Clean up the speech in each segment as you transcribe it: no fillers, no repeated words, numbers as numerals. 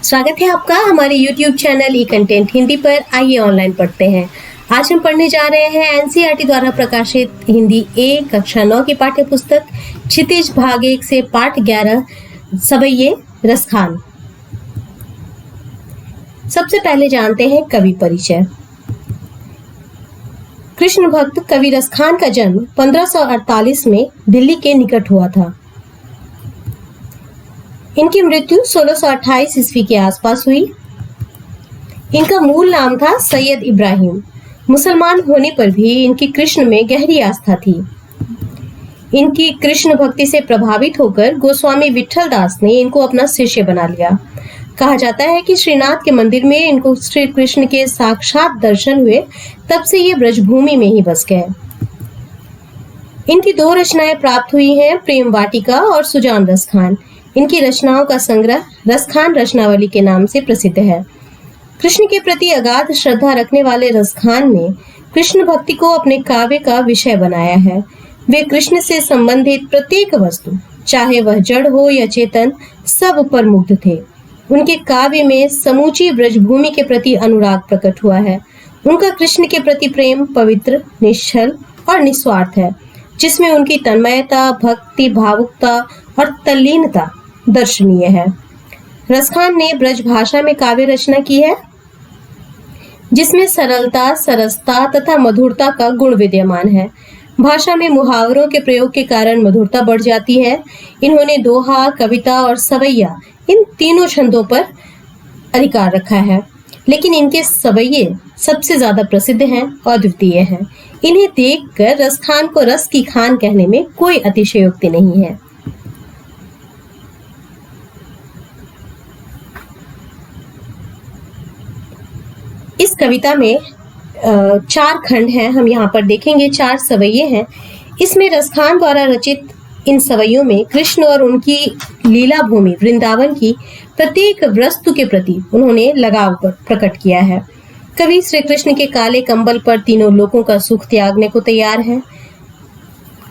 स्वागत है आपका हमारे YouTube चैनल ई कंटेंट हिंदी पर। आइए ऑनलाइन पढ़ते हैं। आज हम पढ़ने जा रहे हैं एनसीईआरटी द्वारा प्रकाशित हिंदी ए कक्षा 9 की पाठ्य पुस्तक क्षितिज भाग 1 से पाठ 11 सवैये रसखान। सबसे पहले जानते हैं कवि परिचय। कृष्ण भक्त कवि रसखान का जन्म 1548 में दिल्ली के निकट हुआ था। इनकी मृत्यु 1628 ईस्वी के आसपास हुई। इनका मूल नाम था सैयद इब्राहिम। मुसलमान होने पर भी इनकी कृष्ण में गहरी आस्था थी। इनकी कृष्ण भक्ति से प्रभावित होकर गोस्वामी विठल दास ने इनको अपना शिष्य बना लिया। कहा जाता है कि श्रीनाथ के मंदिर में इनको श्री कृष्ण के साक्षात दर्शन हुए, तब से ये ब्रजभूमि में ही बस गए। इनकी 2 रचनाएं प्राप्त हुई हैं, प्रेम वाटिका और सुजान रसखान। इनकी रचनाओं का संग्रह रसखान रचनावली के नाम से प्रसिद्ध है। कृष्ण के प्रति अगाध श्रद्धा रखने वाले रसखान ने कृष्ण भक्ति को अपने काव्य का विषय बनाया है। वे कृष्ण से संबंधित प्रत्येक वस्तु, चाहे वह जड़ हो या चेतन, सब पर मुग्ध थे। उनके काव्य में समूची ब्रजभूमि के प्रति अनुराग प्रकट हुआ है। उनका कृष्ण के प्रति प्रेम पवित्र, निश्चल और निस्वार्थ है, जिसमें उनकी तन्मयता, भक्ति, भावुकता और तल्लीनता दर्शनीय है। रसखान ने ब्रज भाषा में काव्य रचना की है, जिसमें सरलता, सरसता तथा मधुरता का गुण विद्यमान है। भाषा में मुहावरों के प्रयोग के कारण मधुरता बढ़ जाती है। इन्होंने दोहा, कविता और सवैया, इन तीनों छंदों पर अधिकार रखा है, लेकिन इनके सवैये सबसे ज्यादा प्रसिद्ध हैं और अद्वितीय हैं। इन्हें देखकर रसखान को रस की खान कहने में कोई अतिशयोक्ति नहीं है। इस कविता में 4 खंड हैं, हम यहाँ पर देखेंगे। 4 सवैये हैं। इसमें रसखान द्वारा रचित इन सवैयों में कृष्ण और उनकी लीला भूमि वृंदावन की प्रत्येक वस्तु के प्रति उन्होंने लगाव प्रकट किया है। कवि श्री कृष्ण के काले कंबल पर तीनों लोकों का सुख त्यागने को तैयार है।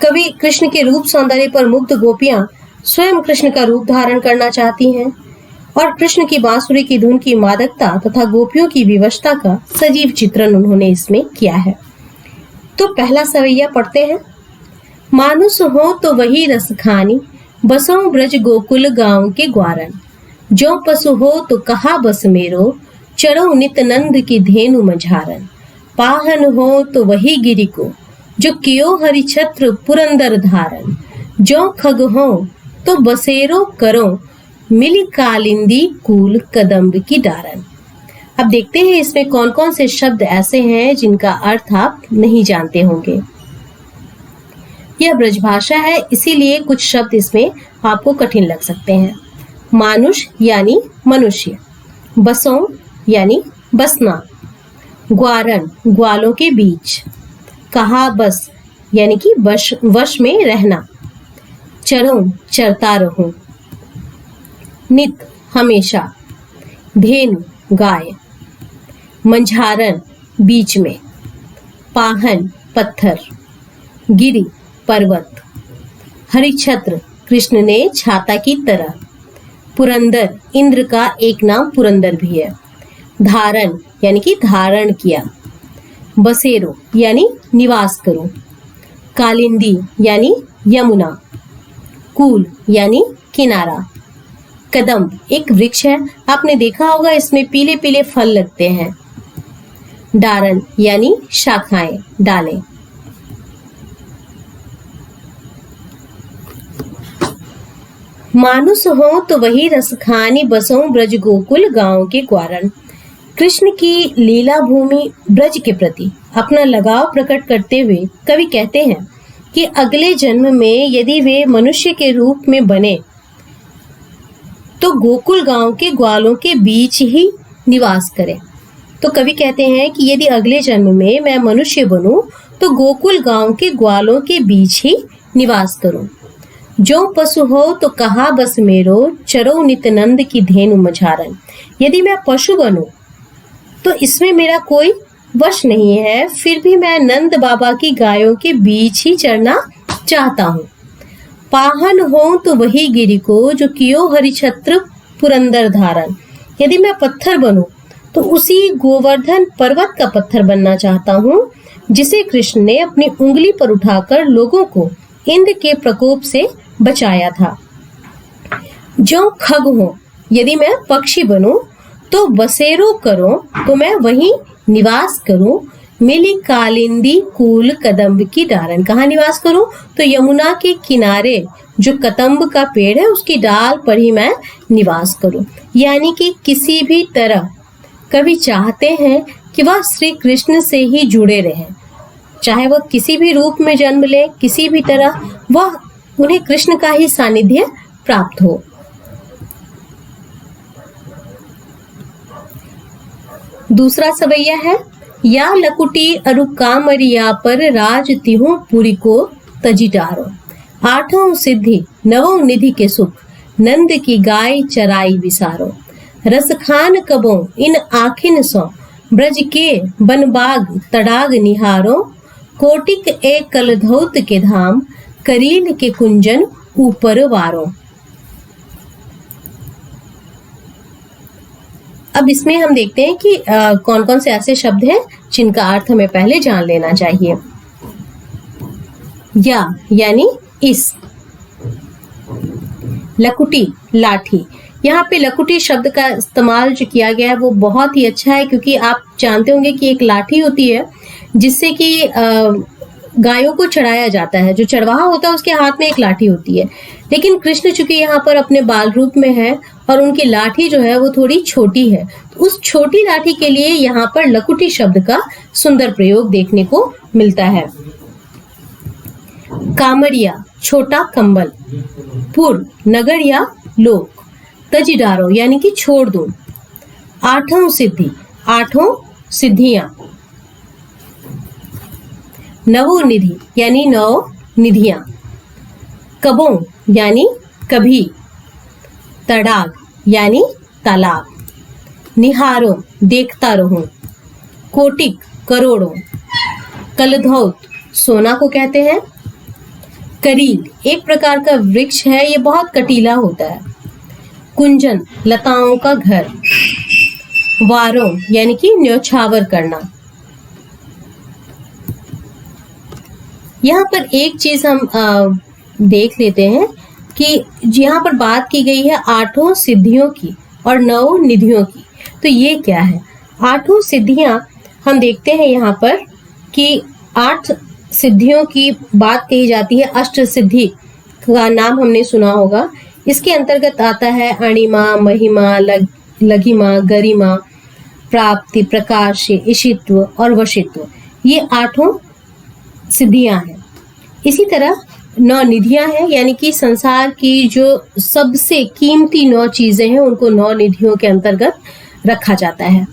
कवि कृष्ण के रूप सौंदर्य पर मुग्ध गोपियां स्वयं कृष्ण का रूप धारण करना चाहती हैं, और कृष्ण की बांसुरी की धुन की मादकता तथा गोपियों की विवशता का सजीव चित्रण उन्होंने इसमें किया है। तो पहला सवैया पढ़ते हैं। मानुष हो तो वही रस खानी, बसों ब्रज गोकुल गांव के ग्वारन। जो पशु हो तो कहा बस मेरो, चढ़ो नित नंद की धेनु मझारन। पाहन हो तो वही गिरि को, जो कियो हरि छत्र पुरंदर धारन। जो खग हो तो बसेरो करो, मिली कालिंदी कूल कदम्ब की डारन। अब देखते हैं इसमें कौन कौन से शब्द ऐसे हैं जिनका अर्थ आप नहीं जानते होंगे। यह ब्रजभाषा है, इसीलिए कुछ शब्द इसमें आपको कठिन लग सकते हैं। मानुष यानी मनुष्य, बसों यानी बसना, ग्वारन ग्वालों के बीच, कहा बस यानी कि वश में रहना, चरो चरता रहूं, नित हमेशा, धेनु गाय, मंझारन बीच में, पाहन पत्थर, गिरि पर्वत, हरिछत्र कृष्ण ने छाता की तरह, पुरंदर इंद्र का एक नाम पुरंदर भी है, धारण यानी कि धारण किया, बसेरो यानी निवास करो, कालिंदी यानी यमुना, कूल यानी किनारा, कदम एक वृक्ष है, आपने देखा होगा इसमें पीले पीले फल लगते हैं, डारन यानी शाखाएं, डालें। मानुष हो तो वही रसखानी, बसों ब्रज गोकुल गांव के ग्वारन। कृष्ण की लीला भूमि ब्रज के प्रति अपना लगाव प्रकट करते हुए कवि कहते हैं कि अगले जन्म में यदि वे मनुष्य के रूप में बने तो गोकुल गांव के ग्वालों के बीच ही निवास करें। तो कवि कहते हैं कि यदि अगले जन्म में मैं मनुष्य बनूं तो गोकुल गांव के ग्वालों के बीच ही निवास करूं। जो पशु हो तो कहा बस मेरो, चरो नित नंद की धेनु मझारन। यदि मैं पशु बनूं तो इसमें मेरा कोई वश नहीं है, फिर भी मैं नंद बाबा की गायों के बीच ही चरना चाहता हूँ। पाहन हो तो वही गिरि को, जो कियो हरिछत्र पुरंदर धारन। यदि मैं पत्थर बनूं तो उसी गोवर्धन पर्वत का पत्थर बनना चाहता हूँ जिसे कृष्ण ने अपनी उंगली पर उठाकर लोगों को इंद्र के प्रकोप से बचाया था। जो खग हो, यदि मैं पक्षी बनूं तो बसेरो करो तो मैं वहीं निवास करूं। मिली कालिंदी कूल कदम्ब की डारन, कहाँ निवास करूं? तो यमुना के किनारे जो कदम्ब का पेड़ है उसकी डाल पर ही मैं निवास करूं। यानी कि किसी भी तरह कवि चाहते हैं कि वह श्री कृष्ण से ही जुड़े रहें, चाहे वह किसी भी रूप में जन्म ले, किसी भी तरह वह उन्हें कृष्ण का ही सानिध्य प्राप्त हो। दूसरा सवैया है, या लकुटी अरु कामरिया पर राज तिहु पुरी को तजी डारो। आठों सिद्धि नवों निधि के सुख, नंद की गाय चराई विसारो। रस खान कबो इन आखिन सो, ब्रज के बनबाग तड़ाग निहारो। कोटिक एक कलधौत के धाम, करील के कुंजन ऊपर वारो। अब इसमें हम देखते हैं कि कौन कौन से ऐसे शब्द हैं जिनका अर्थ हमें पहले जान लेना चाहिए। या यानी इस, लकुटी लाठी, यहाँ पे लकुटी शब्द का इस्तेमाल जो किया गया है वो बहुत ही अच्छा है, क्योंकि आप जानते होंगे कि एक लाठी होती है जिससे कि गायों को चढ़ाया जाता है। जो चरवाहा होता है उसके हाथ में एक लाठी होती है, लेकिन कृष्ण चूंकि यहाँ पर अपने बाल रूप में है और उनकी लाठी जो है वो थोड़ी छोटी है, तो उस छोटी लाठी के लिए यहाँ पर लकुटी शब्द का सुंदर प्रयोग देखने को मिलता है। कामरिया छोटा कंबल, पुर नगर या लोक, तजिडारो यानी कि छोड़ दूं। आठों सिद्धि, आठों सिद्धियां। नवो निधि यानी नौ निधियां। कबों यानी कभी। तड़ाग यानी तालाब। निहारो देखता रहूं। कोटिक करोड़ों। कलधौत सोना को कहते हैं। करील एक प्रकार का वृक्ष है, ये बहुत कटीला होता है। कुंजन लताओं का घर। वारों यानी कि न्यौछावर करना। यहाँ पर एक चीज हम देख लेते हैं कि यहाँ पर बात की गई है आठों सिद्धियों की और नौ निधियों की। तो ये क्या है? आठों सिद्धियां हम देखते हैं यहाँ पर कि 8 सिद्धियों की बात कही जाती है। अष्ट सिद्धि का नाम हमने सुना होगा। इसके अंतर्गत आता है अणिमा, महिमा, लघिमा, गरिमा, प्राप्ति, प्रकाश, ईशित्व और वशित्व। ये 8 सिद्धियां हैं। इसी तरह 9 निधियां हैं, यानी कि संसार की जो सबसे कीमती 9 चीजें हैं उनको 9 निधियों के अंतर्गत रखा जाता है।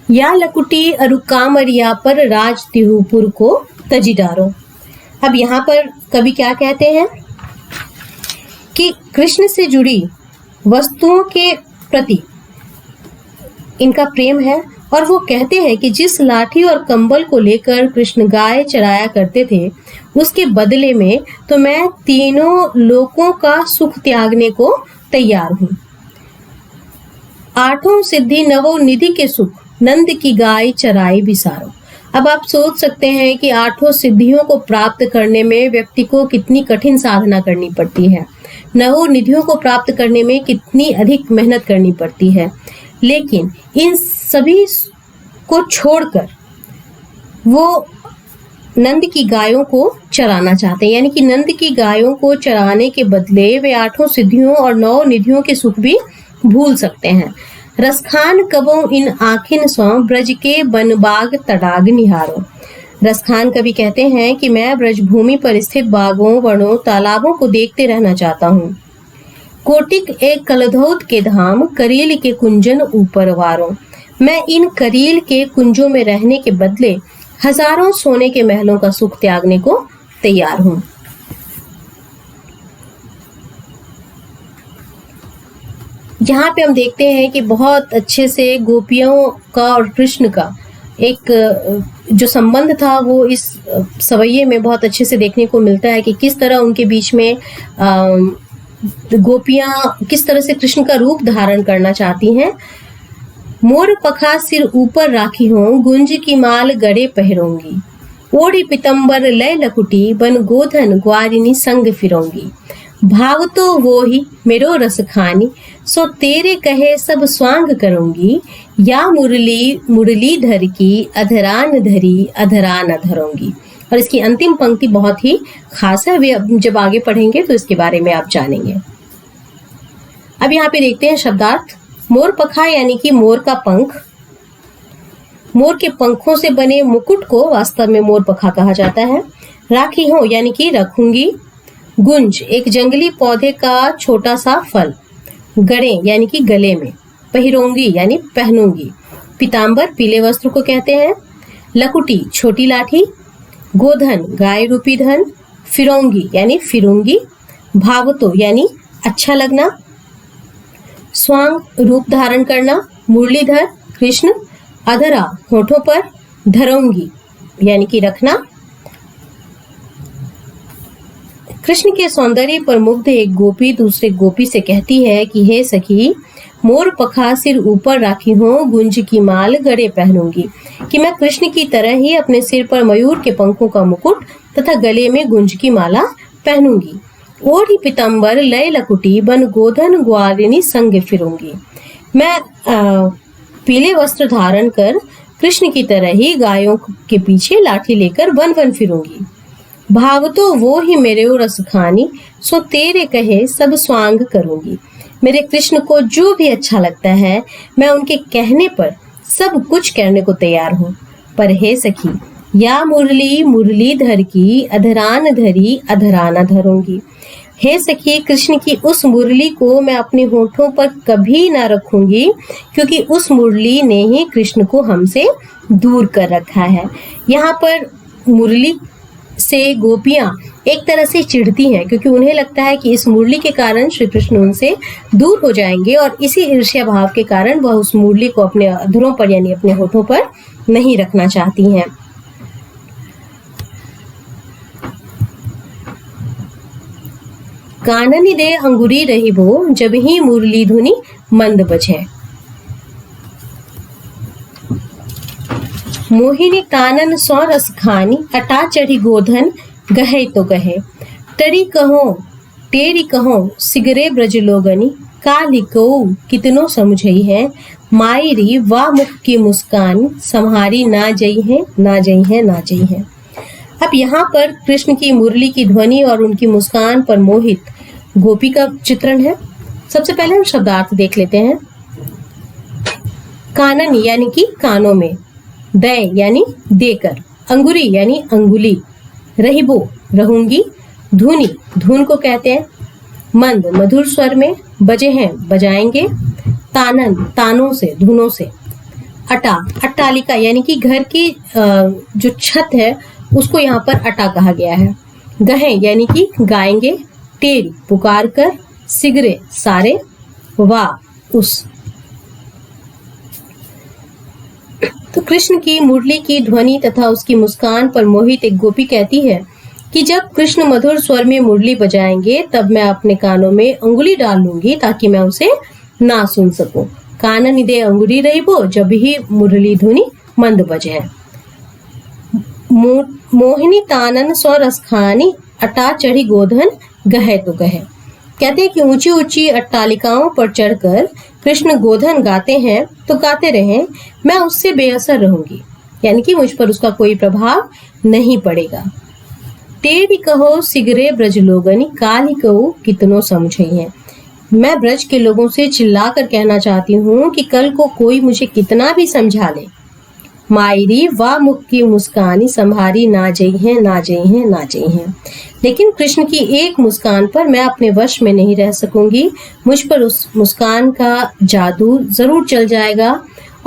या लकुटी अरुकामरिया पर राज तिहुपुर को तजिडारो। अब यहाँ पर कवि क्या कहते हैं कि कृष्ण से जुड़ी वस्तुओं के प्रति इनका प्रेम है, और वो कहते हैं कि जिस लाठी और कंबल को लेकर कृष्ण गाय चराया करते थे उसके बदले में तो मैं तीनों लोकों का सुख त्यागने को तैयार हूँ। आठों सिद्धि नवो निधि के सुख, नंद की गाय चराई विसारो। अब आप सोच सकते हैं कि 8 सिद्धियों को प्राप्त करने में व्यक्ति को कितनी कठिन साधना करनी पड़ती है, नवो निधियों को प्राप्त करने में कितनी अधिक मेहनत करनी पड़ती है, लेकिन इन सभी को छोड़कर वो नंद की गायों को चराना चाहते हैं। यानी कि नंद की गायों को चराने के बदले वे 8 सिद्धियों और 9 निधियों के सुख भी भूल सकते हैं। रसखान कबो इन आखिन सौ, ब्रज के बनबाग तड़ाग निहारो। रसखान कवि कहते हैं कि मैं ब्रजभूमि पर स्थित बागों, वनों, तालाबों को देखते रहना चाहता हूँ। कोटिक एक कलधौत के धाम, करील के कुंजन ऊपर वारो। मैं इन करील के कुंजों में रहने के बदले हजारों सोने के महलों का सुख त्यागने को तैयार हूँ। यहाँ पे हम देखते हैं कि बहुत अच्छे से गोपियों का और कृष्ण का एक जो संबंध था वो इस सवैये में बहुत अच्छे से देखने को मिलता है कि किस तरह उनके बीच में गोपियां किस तरह से कृष्ण का रूप धारण करना चाहती हैं। मोर पखा सिर ऊपर राखी हूँ, गुंज की माल गड़े पहरोंगी। ओढ़ी पितंबर लय लकुटी, बन गोधन ग्वारिनी संग फिरोंगी। भाव तो वो ही मेरो रस खानी, सो तेरे कहे सब स्वांग करूंगी। या मुरली मुरलीधर की, अधरान धरी अधरान धरूंगी। और इसकी अंतिम पंक्ति बहुत ही खास है, वे जब आगे पढ़ेंगे तो इसके बारे में आप जानेंगे। अब यहाँ पे देखते हैं शब्दार्थ। मोर पखा यानी कि मोर का पंख। मोर के पंखों से बने मुकुट को वास्तव में मोर पखा कहा जाता है। राखी हूं यानी कि रखूंगी। गुंज एक जंगली पौधे का छोटा सा फल। गड़े यानी कि गले में। पहिरोंगी यानी पहनूंगी। पीताम्बर पीले वस्त्र को कहते हैं। लकुटी छोटी लाठी। गोधन गाय रूपी धन। फिरोंगी यानी फिरूंगी। भावतो यानी अच्छा लगना। स्वांग रूप धारण करना। मुरलीधर कृष्ण। अधरा होठों पर। धरोंगी यानी कि रखना। कृष्ण के सौंदर्य पर मुग्ध एक गोपी दूसरे गोपी से कहती है कि हे सखी, मोर पखा सिर ऊपर राखी हूँ, गुंज की माल गड़े पहनूंगी। कि मैं कृष्ण की तरह ही अपने सिर पर मयूर के पंखों का मुकुट तथा गले में गुंज की माला पहनूंगी। ओढ़ी पितंबर लय लकुटी, बन गोधन ग्वारिनी संग फिरूंगी। मैं पीले वस्त्र धारण कर कृष्ण की तरह ही गायों के पीछे लाठी लेकर वन वन फिरूंगी। भाव तो वो ही मेरे रस खानी, सो तेरे कहे सब स्वांग करूंगी। मेरे कृष्ण को जो भी अच्छा लगता है, मैं उनके कहने पर सब कुछ करने को तैयार हूँ। पर हे सखी, या मुरली मुरलीधर की, अधरान धरी अधराना धरूंगी। हे सखी, कृष्ण की उस मुरली को मैं अपने होठों पर कभी ना रखूंगी, क्योंकि उस मुरली ने ही कृष्ण को हमसे दूर कर रखा है। यहाँ पर मुरली से गोपियां एक तरह से चिढ़ती हैं, क्योंकि उन्हें लगता है कि इस मुरली के कारण श्री कृष्ण उनसे दूर हो जाएंगे, और इसी ईर्ष्या भाव के कारण वह उस मुरली को अपने अधरों पर यानी अपने होठों पर नहीं रखना चाहती हैं। काननी दे अंगुरी रही वो, जब ही मुरली धुनी मंद बजे। मोहिनी तानन सौ रस खानी, अटा चढ़ी गोधन गहे तो गहे। टरी कहो टेरी कहो सिगरे ब्रज लोगनी, काली को कितनो समझई है। मायरी वाह मुख की मुस्कान, सम्हारी ना जई है ना जई है ना जई है। अब यहाँ पर कृष्ण की मुरली की ध्वनि और उनकी मुस्कान पर मोहित गोपी का चित्रण है। सबसे पहले हम शब्दार्थ देख लेते हैं। कानन यानी कि कानों में। दय यानी देकर। अंगुरी यानी अंगुली। रहिबो रहूंगी। धुनी धुन को कहते हैं। मंद मधुर स्वर में। बजे हैं बजाएंगे। तानन तानों से धुनों से। अटा अट्टालिका यानी कि घर की जो छत है उसको यहाँ पर अटा कहा गया है। गहे यानी कि गाएंगे। टेरी पुकार कर। सिगरे सारे। वाह उस। तो कृष्ण की मुरली की ध्वनि तथा उसकी मुस्कान पर मोहित एक गोपी कहती है कि जब कृष्ण मधुर स्वर में मुरली बजाएंगे तब मैं अपने कानों में अंगुली डाल लूंगी ताकि मैं उसे ना सुन सकूं। कानन दे अंगुरी रही वो, जब ही मुरली ध्वनि मंद बजे। मोहिनी तानन सौ रस खानी, अटा चढ़ी गोधन गहे तो गहे। कहते हैं कि ऊंची ऊंची अट्टालिकाओं पर चढ़कर कृष्ण गोधन गाते हैं तो गाते रहें, मैं उससे बेअसर रहूंगी, यानी कि मुझ पर उसका कोई प्रभाव नहीं पड़ेगा। टेढ़ी कहो सिगरे ब्रज लोगनी, काली कहो कितनो समझई है। मैं ब्रज के लोगों से चिल्लाकर कहना चाहती हूँ कि कल को कोई मुझे कितना भी समझा ले, मायरी वाह मुख की मुस्कानी, संभारी ना जई है ना जई है ना जई है। लेकिन कृष्ण की एक मुस्कान पर मैं अपने वश में नहीं रह सकूंगी। मुझ पर उस मुस्कान का जादू जरूर चल जाएगा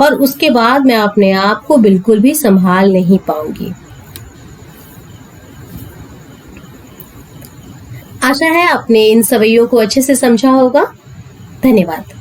और उसके बाद मैं अपने आप को बिल्कुल भी संभाल नहीं पाऊंगी। आशा है आपने इन सवैयों को अच्छे से समझा होगा। धन्यवाद।